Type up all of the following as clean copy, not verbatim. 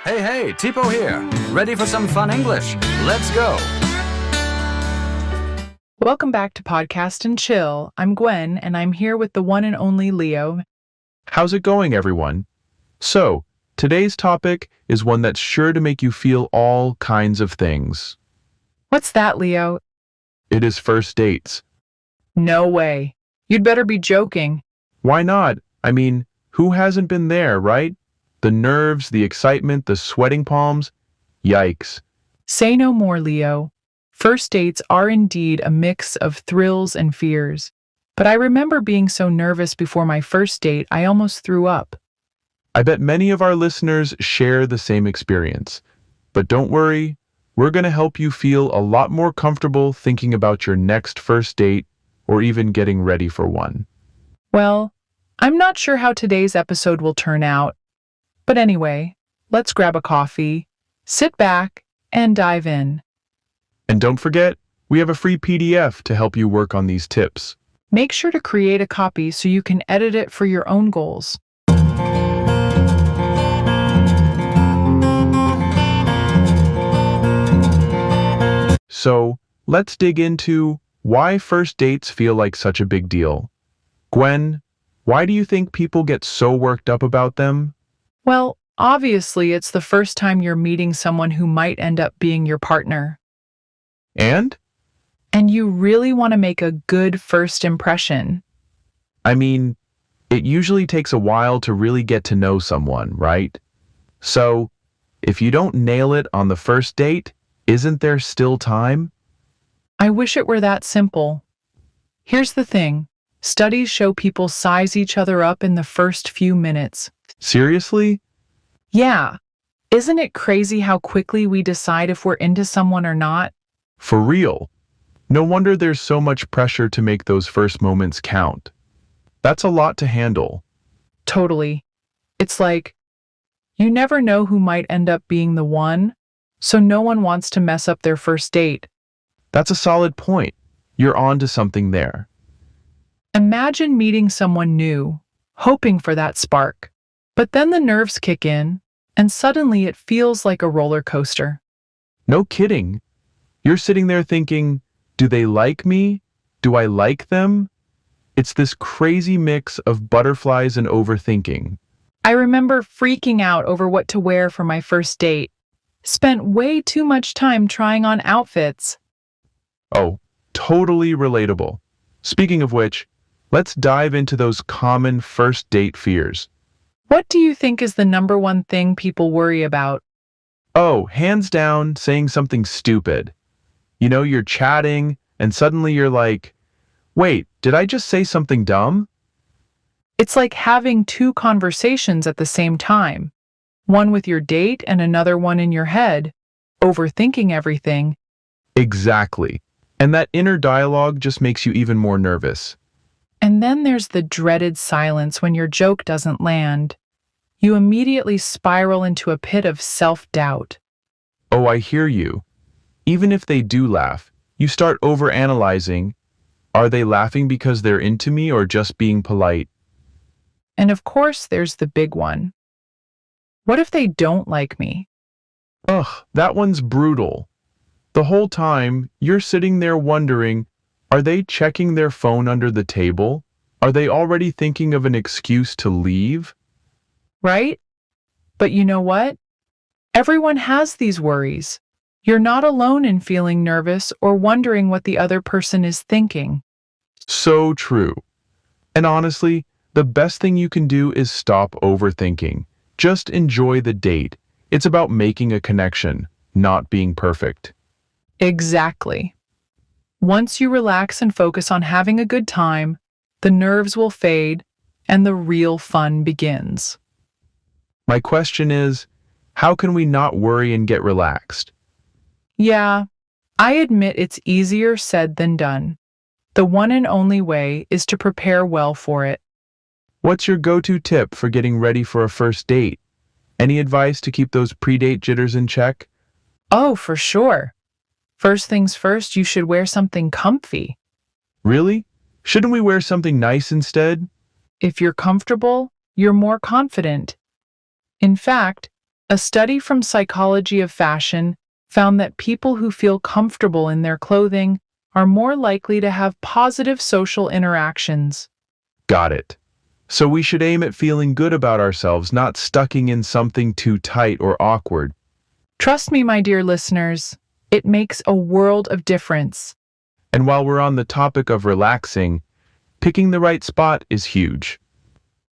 Hey, Tipo here. Ready for some fun English? Let's go. Welcome back to Podcast and Chill. I'm Gwen, and I'm here with the one and only Leo. How's it going, everyone? So, today's topic is one that's sure to make you feel all kinds of things. What's that, Leo? It is first dates. No way. You'd better be joking. Why not? I mean, who hasn't been there, right? The nerves, the excitement, the sweating palms. Yikes. Say no more, Leo. First dates are indeed a mix of thrills and fears. But I remember being so nervous before my first date, I almost threw up. I bet many of our listeners share the same experience. But don't worry, we're going to help you feel a lot more comfortable thinking about your next first date or even getting ready for one. Well, I'm not sure how today's episode will turn out. But anyway, let's grab a coffee, sit back, and dive in. And don't forget, we have a free PDF to help you work on these tips. Make sure to create a copy so you can edit it for your own goals. So, let's dig into why first dates feel like such a big deal. Gwen, why do you think people get so worked up about them? Well, obviously, it's the first time you're meeting someone who might end up being your partner. And? And you really want to make a good first impression. I mean, it usually takes a while to really get to know someone, right? So, if you don't nail it on the first date, isn't there still time? I wish it were that simple. Here's the thing. Studies show people size each other up in the first few minutes. Seriously? Yeah. Isn't it crazy how quickly we decide if we're into someone or not? For real. No wonder there's so much pressure to make those first moments count. That's a lot to handle. Totally. It's like, you never know who might end up being the one, so no one wants to mess up their first date. That's a solid point. You're on to something there. Imagine meeting someone new, hoping for that spark. But then the nerves kick in, and suddenly it feels like a roller coaster. No kidding. You're sitting there thinking, do they like me? Do I like them? It's this crazy mix of butterflies and overthinking. I remember freaking out over what to wear for my first date. Spent way too much time trying on outfits. Oh, totally relatable. Speaking of which, let's dive into those common first date fears. What do you think is the number one thing people worry about? Oh, hands down, saying something stupid. You know, you're chatting, and suddenly you're like, wait, did I just say something dumb? It's like having two conversations at the same time. One with your date and another one in your head, overthinking everything. Exactly. And that inner dialogue just makes you even more nervous. And then there's the dreaded silence when your joke doesn't land. You immediately spiral into a pit of self-doubt. Oh, I hear you. Even if they do laugh, you start overanalyzing. Are they laughing because they're into me or just being polite? And of course, there's the big one. What if they don't like me? Ugh, that one's brutal. The whole time, you're sitting there wondering, are they checking their phone under the table? Are they already thinking of an excuse to leave? Right? But you know what? Everyone has these worries. You're not alone in feeling nervous or wondering what the other person is thinking. So true. And honestly, the best thing you can do is stop overthinking. Just enjoy the date. It's about making a connection, not being perfect. Exactly. Once you relax and focus on having a good time, the nerves will fade and the real fun begins. My question is, how can we not worry and get relaxed? Yeah, I admit it's easier said than done. The one and only way is to prepare well for it. What's your go-to tip for getting ready for a first date? Any advice to keep those pre-date jitters in check? Oh, for sure. First things first, you should wear something comfy. Really? Shouldn't we wear something nice instead? If you're comfortable, you're more confident. In fact, A study from Psychology of Fashion found that people who feel comfortable in their clothing are more likely to have positive social interactions. Got it. So we should aim at feeling good about ourselves, not stucking in something too tight or awkward. Trust me, my dear listeners, it makes a world of difference. And while we're on the topic of relaxing, picking the right spot is huge.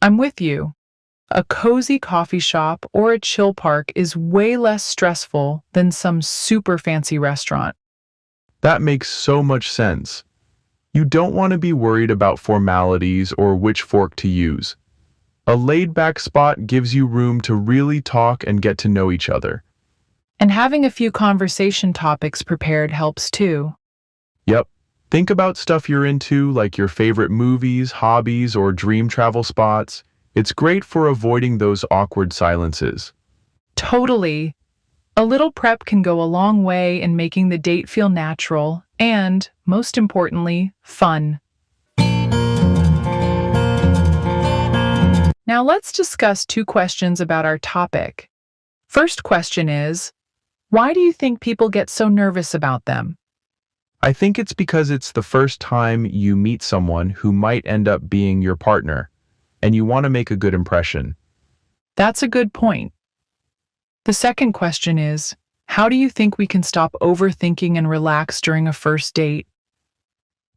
I'm with you. A cozy coffee shop or a chill park is way less stressful than some super fancy restaurant. That makes so much sense. You don't want to be worried about formalities or which fork to use. A laid-back spot gives you room to really talk and get to know each other. And having a few conversation topics prepared helps too. Yep. Think about stuff you're into, like your favorite movies, hobbies, or dream travel spots. It's great for avoiding those awkward silences. Totally. A little prep can go a long way in making the date feel natural and, most importantly, fun. Now let's discuss two questions about our topic. First question is, why do you think people get so nervous about them? I think it's because it's the first time you meet someone who might end up being your partner, and you want to make a good impression. That's a good point. The second question is, how do you think we can stop overthinking and relax during a first date?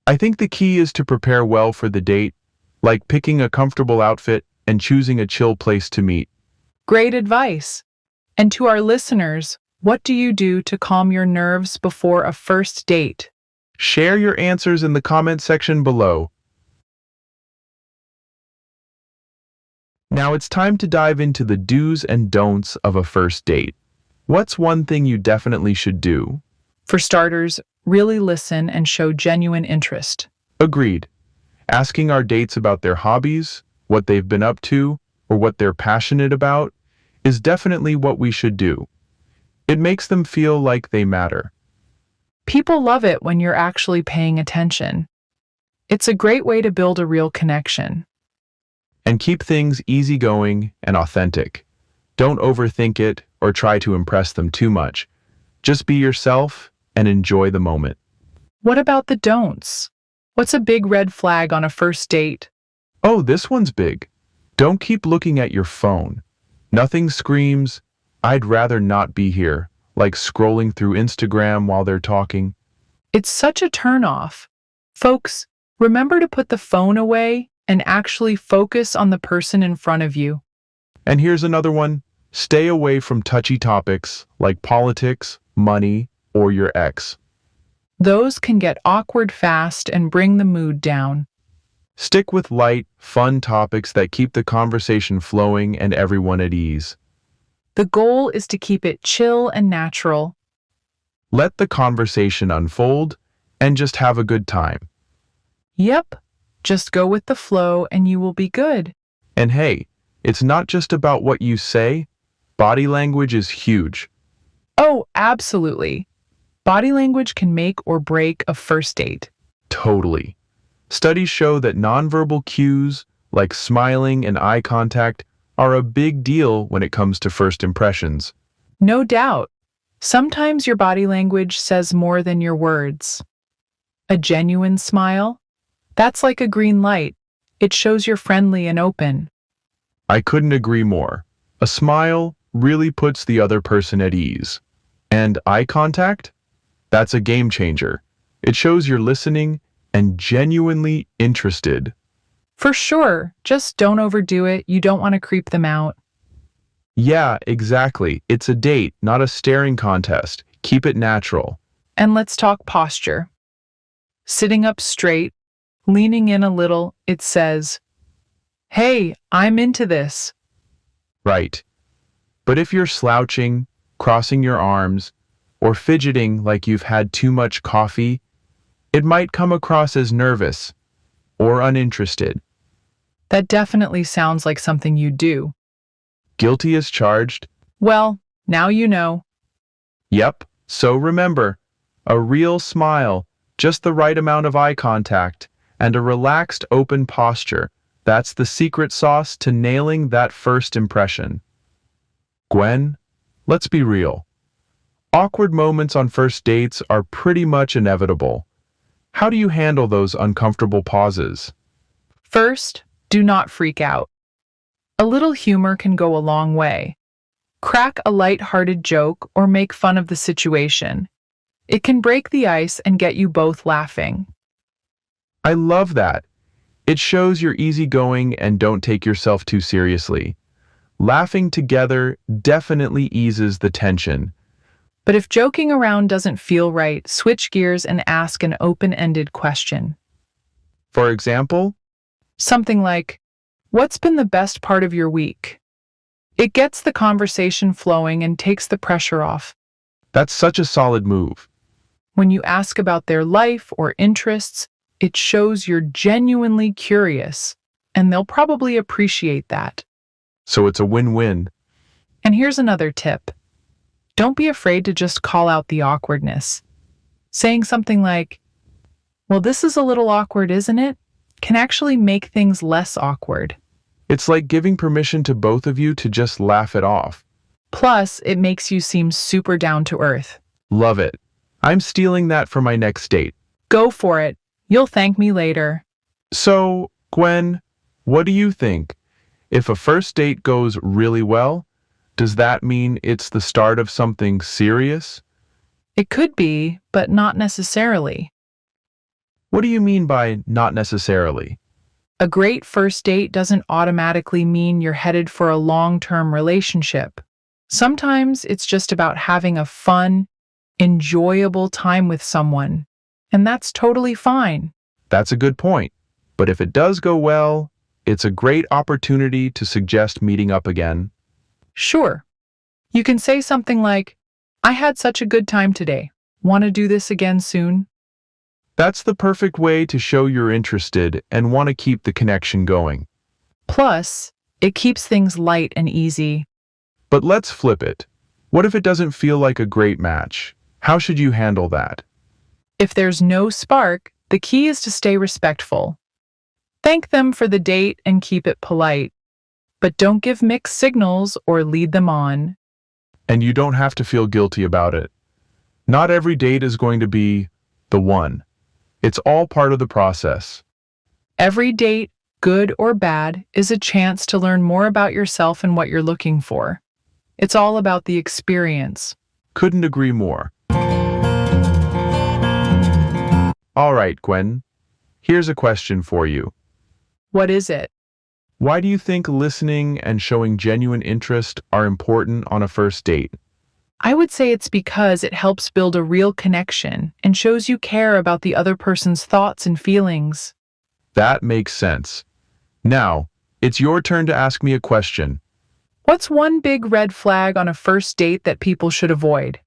I think the key is to prepare well for the date, like picking a comfortable outfit and choosing a chill place to meet. Great advice. And to our listeners, what do you do to calm your nerves before a first date? Share your answers in the comment section below. Now it's time to dive into the do's and don'ts of a first date. What's one thing you definitely should do? For starters, really listen and show genuine interest. Agreed. Asking our dates about their hobbies, what they've been up to, or what they're passionate about is definitely what we should do. It makes them feel like they matter. People love it when you're actually paying attention. It's a great way to build a real connection. And keep things easygoing and authentic. Don't overthink it or try to impress them too much. Just be yourself and enjoy the moment. What about the don'ts? What's a big red flag on a first date? Oh, this one's big. Don't keep looking at your phone. Nothing screams, "I'd rather not be here," like scrolling through Instagram while they're talking. It's such a turnoff. Folks, remember to put the phone away and actually focus on the person in front of you. And here's another one. Stay away from touchy topics like politics, money, or your ex. Those can get awkward fast and bring the mood down. Stick with light, fun topics that keep the conversation flowing and everyone at ease. The goal is to keep it chill and natural. Let the conversation unfold and just have a good time. Yep, just go with the flow and you will be good. And hey, it's not just about what you say. Body language is huge. Oh, absolutely. Body language can make or break a first date. Totally. Studies show that nonverbal cues, like smiling and eye contact, are a big deal when it comes to first impressions. No doubt. Sometimes your body language says more than your words. A genuine smile? That's like a green light. It shows you're friendly and open. I couldn't agree more. A smile really puts the other person at ease. And eye contact? That's a game changer. It shows you're listening and genuinely interested. For sure, just don't overdo it. You don't want to creep them out. Yeah, exactly. It's a date, not a staring contest. Keep it natural. And let's talk posture. Sitting up straight, leaning in a little, it says, "Hey, I'm into this." Right. But if you're slouching, crossing your arms, or fidgeting like you've had too much coffee, it might come across as nervous or uninterested. That definitely sounds like something you do. Guilty as charged? Well, now you know. Yep. So remember, a real smile, just the right amount of eye contact, and a relaxed, open posture. That's the secret sauce to nailing that first impression. Gwen, Let's be real. Awkward moments on first dates are pretty much inevitable. How do you handle those uncomfortable pauses? First, do not freak out. A little humor can go a long way. Crack a light-hearted joke or make fun of the situation. It can break the ice and get you both laughing. I love that. It shows you're easygoing and don't take yourself too seriously. Laughing together definitely eases the tension. But if joking around doesn't feel right, switch gears and ask an open-ended question. For example, Something like, "What's been the best part of your week?" It gets the conversation flowing and takes the pressure off. that's such a solid move. When you ask about their life or interests, it shows you're genuinely curious, and they'll probably appreciate that. So it's a win-win. And here's another tip. Don't be afraid to just call out the awkwardness. Saying something like, "Well, this is a little awkward, isn't it?" can actually make things less awkward. It's like giving permission to both of you to just laugh it off. Plus, it makes you seem super down to earth. Love it. I'm stealing that for my next date. Go for it. You'll thank me later. So, Gwen, what do you think? If a first date goes really well, does that mean it's the start of something serious? It could be, but not necessarily. What do you mean by not necessarily? A great first date doesn't automatically mean you're headed for a long-term relationship. Sometimes it's just about having a fun, enjoyable time with someone, and that's totally fine. That's a good point. But if it does go well, it's a great opportunity to suggest meeting up again. Sure. You can say something like, "I had such a good time today. Want to do this again soon?" That's the perfect way to show you're interested and want to keep the connection going. Plus, it keeps things light and easy. But let's flip it. What if it doesn't feel like a great match? How should you handle that? If there's no spark, the key is to stay respectful. Thank them for the date and keep it polite. But don't give mixed signals or lead them on. And you don't have to feel guilty about it. Not every date is going to be the one. It's all part of the process. Every date, good or bad, is a chance to learn more about yourself and what you're looking for. It's all about the experience. Couldn't agree more. All right, Gwen. Here's a question for you. What is it? Why do you think listening and showing genuine interest are important on a first date? I would say it's because it helps build a real connection and shows you care about the other person's thoughts and feelings. That makes sense. Now, it's your turn to ask me a question. What's one big red flag on a first date that people should avoid?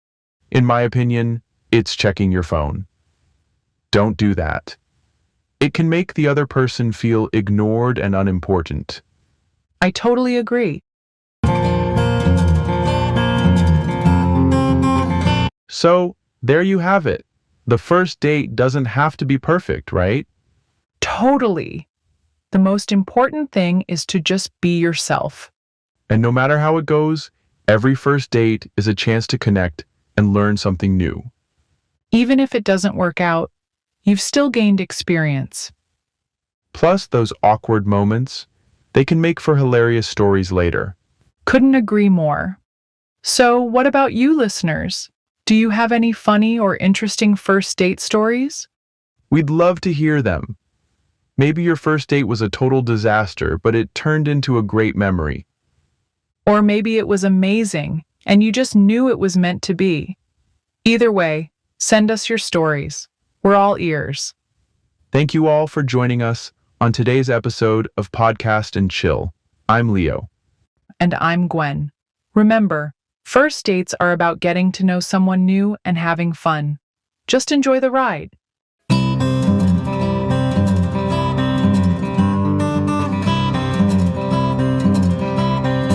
In my opinion, it's checking your phone. Don't do that. It can make the other person feel ignored and unimportant. I totally agree. So, there you have it. The first date doesn't have to be perfect, right? Totally. The most important thing is to just be yourself. And no matter how it goes, every first date is a chance to connect and learn something new. Even if it doesn't work out, you've still gained experience. Plus, those awkward moments, they can make for hilarious stories later. Couldn't agree more. So, what about you, listeners? Do you have any funny or interesting first date stories? We'd love to hear them. Maybe your first date was a total disaster, but it turned into a great memory. Or maybe it was amazing and you just knew it was meant to be. Either way, send us your stories. We're all ears. Thank you all for joining us on today's episode of Podcast and Chill. I'm Leo. And I'm Gwen. Remember, first dates are about getting to know someone new and having fun. Just enjoy the ride.